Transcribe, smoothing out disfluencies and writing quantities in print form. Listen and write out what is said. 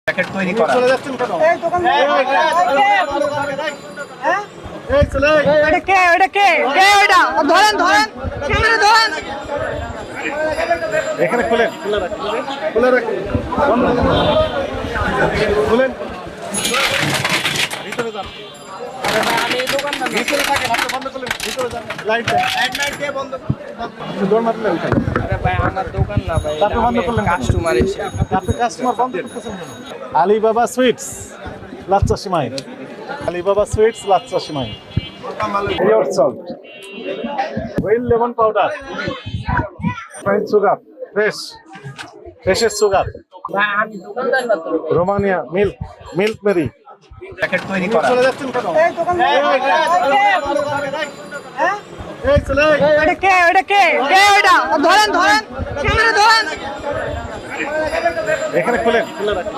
Packet তৈরি করা। চলে যাচ্ছেন কেন? এই দোকান হ্যাঁ এই চলে আয়। ওটা কে ওটা ধরেন ক্যামেরা ধরেন এখানে খুলেন, খুলে রাখুন, বন্ধ করুন। খুলেন, ভিতরে যান। ভিতরে থাকেন, আপনি বন্ধ করলেন, ভিতরে যান। লাইট দেন। দৌড় মারলে ওইখানে। আরে ভাই আমার দোকান না ভাই, আপনি বন্ধ করলেন কেন? কাস্টমার এসে। আপনি কাস্টমার বন্ধ করতেছেন কেন? Alibaba sweets lachha semai, Alibaba sweets lachha semai, pure salt, wheel lemon powder, fine sugar, ফ্রেশের সুগার, ভাই আমি দোকানদার না তো। Romania milk Mary. প্যাকেট তৈরি করা। চলে যাচ্ছেন কেন? এই দোকান হ্যাঁ এই চলে আয়। ওটা কে ওটা ধরেন ক্যামেরা ধরেন এখানে খুলেন, খুলে রাখুন।